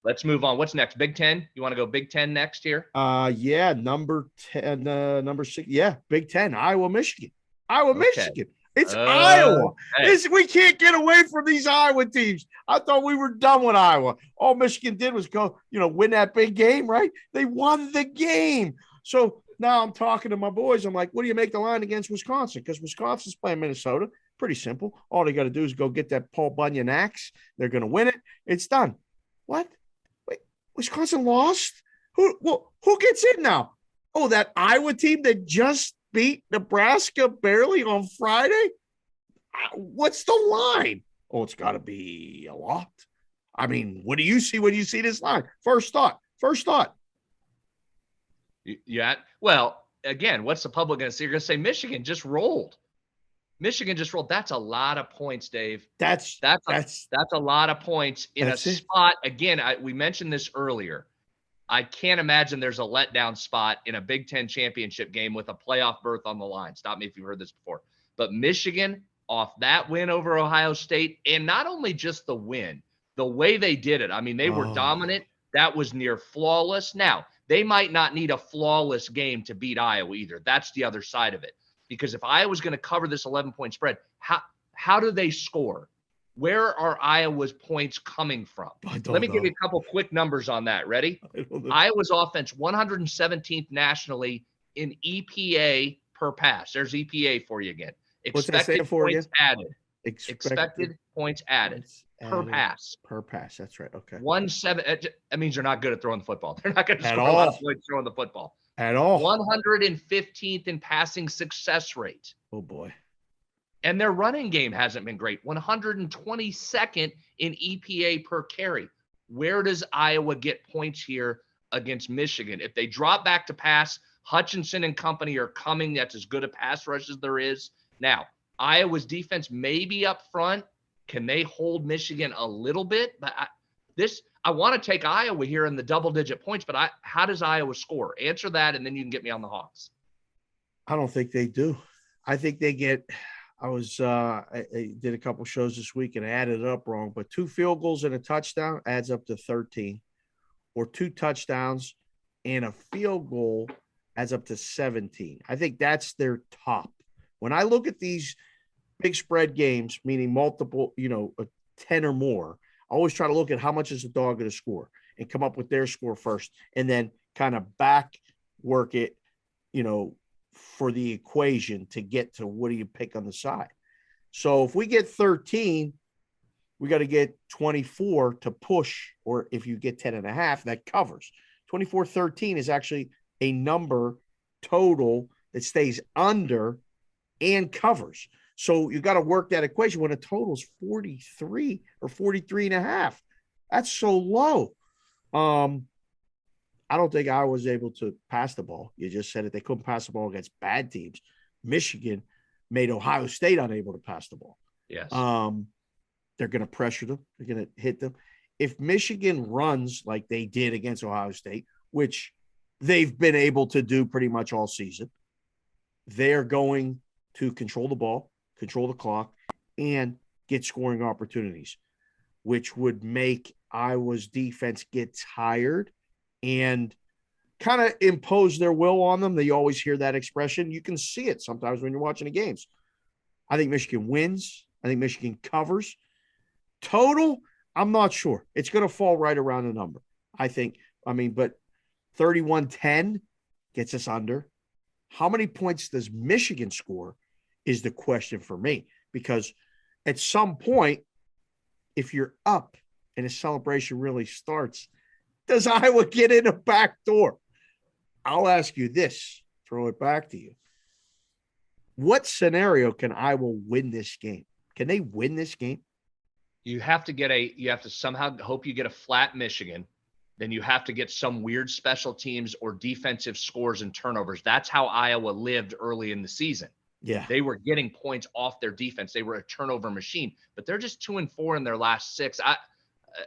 Let's move on. What's next? Big Ten? You want to go Big Ten next here? Yeah, number 10, number 6. Yeah, Big Ten, Iowa, Michigan. Iowa, Okay. Michigan. It's Iowa. Hey. We can't get away from these Iowa teams. I thought we were done with Iowa. All Michigan did was go, win that big game, right? They won the game. So now I'm talking to my boys. I'm like, what do you make the line against Wisconsin? Because Wisconsin's playing Minnesota. Pretty simple. All they got to do is go get that Paul Bunyan axe. They're going to win it. It's done. What? Wait, Wisconsin lost? Who gets in now? Oh, that Iowa team that just beat Nebraska barely on Friday? What's the line? Oh, it's got to be a lot. I mean, what do you see when you see this line? First thought. Yeah. Well, again, what's the public going to say? You're going to say Michigan just rolled. Michigan just rolled. That's a lot of points, Dave. That's a lot of points in a spot. Again, we mentioned this earlier. I can't imagine there's a letdown spot in a Big Ten championship game with a playoff berth on the line. Stop me if you've heard this before. But Michigan, off that win over Ohio State, and not only just the win, the way they did it. I mean, they were dominant. That was near flawless. Now, they might not need a flawless game to beat Iowa either. That's the other side of it. Because if Iowa's going to cover this 11-point spread, how do they score? Where are Iowa's points coming from? Let me give you a couple quick numbers on that. Ready? Iowa's offense, 117th nationally in EPA per pass. There's EPA for you again. Expected points added. Expected points added per pass. Per pass. That's right. Okay. 1-7. That means they're not good at throwing the football. They're not going to score a lot of points throwing the football. At all. 115th in passing success rate. Oh, boy. And their running game hasn't been great. 122nd in EPA per carry. Where does Iowa get points here against Michigan? If they drop back to pass, Hutchinson and company are coming. That's as good a pass rush as there is. Now, Iowa's defense may be up front. Can they hold Michigan a little bit? But I want to take Iowa here in the double-digit points, but how does Iowa score? Answer that, and then you can get me on the Hawks. I don't think they do. I think they get – I did a couple shows this week and added it up wrong, but 2 field goals and a touchdown adds up to 13, or 2 touchdowns and a field goal adds up to 17. I think that's their top. When I look at these big spread games, meaning multiple, 10 or more, I always try to look at how much is the dog going to score and come up with their score first, and then kind of back work it, for the equation to get to what do you pick on the side. So if we get 13, we got to get 24 to push, or if you get 10.5, that covers. 24-13 is actually a number total that stays under and covers. So you got to work that equation when a total is 43 or 43.5. That's so low. I don't think I was able to pass the ball. You just said it. They couldn't pass the ball against bad teams. Michigan made Ohio State unable to pass the ball. Yes. They're going to pressure them. They're going to hit them. If Michigan runs like they did against Ohio State, which they've been able to do pretty much all season, they're going to control the ball, control the clock, and get scoring opportunities, which would make Iowa's defense get tired and kind of impose their will on them. They always hear that expression. You can see it sometimes when you're watching the games. I think Michigan wins. I think Michigan covers. Total, I'm not sure. It's going to fall right around the number, I think. But 31-10 gets us under. How many points does Michigan score is the question for me, because at some point, if you're up and a celebration really starts, does Iowa get in a back door? I'll ask you this, throw it back to you. What scenario can Iowa win this game? Can they win this game? You have to somehow hope you get a flat Michigan. Then you have to get some weird special teams or defensive scores and turnovers. That's how Iowa lived early in the season. Yeah. They were getting points off their defense. They were a turnover machine, but they're just 2-4 in their last 6.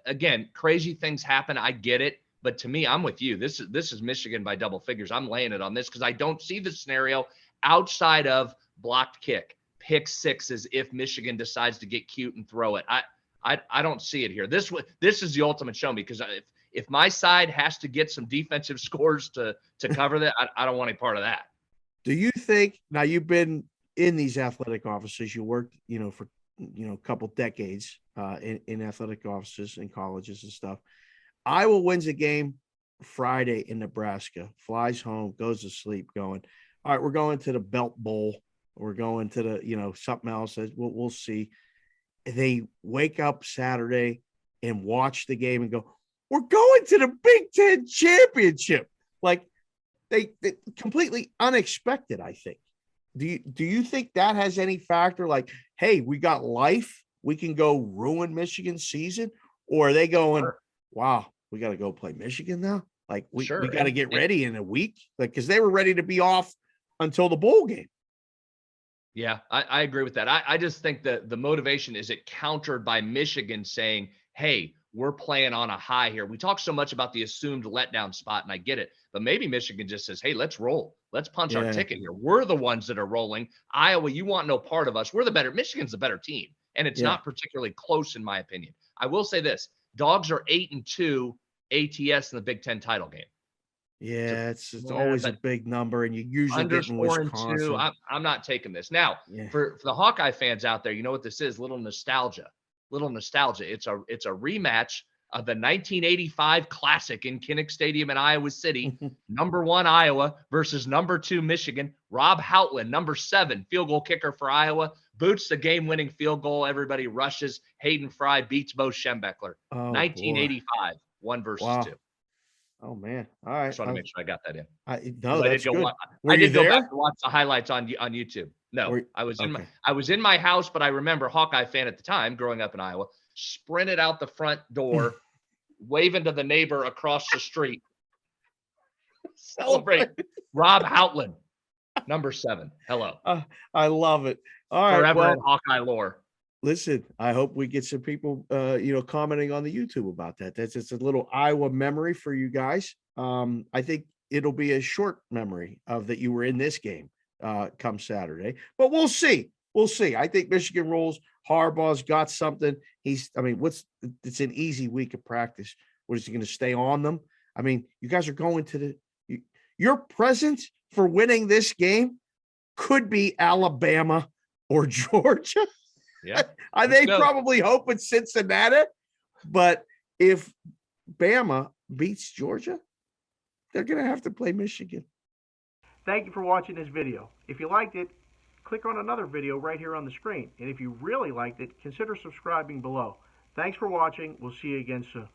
Again, crazy things happen. I get it. But to me, I'm with you. This is Michigan by double figures. I'm laying it on this because I don't see the scenario outside of blocked kick, pick sixes if Michigan decides to get cute and throw it. I don't see it here. This is the ultimate show me, because if my side has to get some defensive scores to cover that, I don't want any part of that. Do you think, now you've been in these athletic offices, you worked, for, a couple decades in athletic offices and colleges and stuff. Iowa wins a game Friday in Nebraska, flies home, goes to sleep going, all right, we're going to the Belt Bowl. We're going to the, something else. We'll see. They wake up Saturday and watch the game and go, we're going to the Big Ten championship. Like they completely unexpected, I think. Do you think that has any factor? Like, hey, we got life. We can go ruin Michigan's season. Or are they going, wow, we got to go play Michigan now? Like we got to get ready in a week. Like, because they were ready to be off until the bowl game. Yeah, I agree with that. I just think that the motivation is it countered by Michigan saying, hey, we're playing on a high here. We talk so much about the assumed letdown spot, and I get it. But maybe Michigan just says, hey, let's roll. Let's punch our ticket here. We're the ones that are rolling. Iowa, you want no part of us. We're the better. Michigan's the better team, and it's not particularly close in my opinion. I will say this. Dogs are 8-2 ATS in the Big Ten title game. Yeah, it's always a big number, and you usually get in Wisconsin. I'm not taking this. Now, for the Hawkeye fans out there, you know what this is? Little nostalgia. It's a rematch of the 1985 Classic in Kinnick Stadium in Iowa City. Number 1 Iowa versus number 2 Michigan. Rob Houtland, number 7 field goal kicker for Iowa, boots the game-winning field goal. Everybody rushes. Hayden Fry beats Bo Schembechler. 1985, 1 versus 2. Oh man! All right. Just want to make sure I got that in. That's good. I did go back to watch the highlights on YouTube. No, I was in my house, but I remember Hawkeye fan at the time, growing up in Iowa, sprinted out the front door, waving to the neighbor across the street. Celebrate Rob Houtland, number 7. Hello. I love it. All right. Forever in Hawkeye lore. Listen, I hope we get some people, commenting on the YouTube about that. That's just a little Iowa memory for you guys. I think it'll be a short memory of that you were in this game come Saturday, but we'll see. We'll see. I think Michigan rolls. Harbaugh's got something. It's an easy week of practice. What is he going to stay on them? I mean, you guys are going to your presence for winning this game could be Alabama or Georgia. Yeah, they probably hope it's Cincinnati, but if Bama beats Georgia, they're going to have to play Michigan. Thank you for watching this video. If you liked it, click on another video right here on the screen. And if you really liked it, consider subscribing below. Thanks for watching. We'll see you again soon.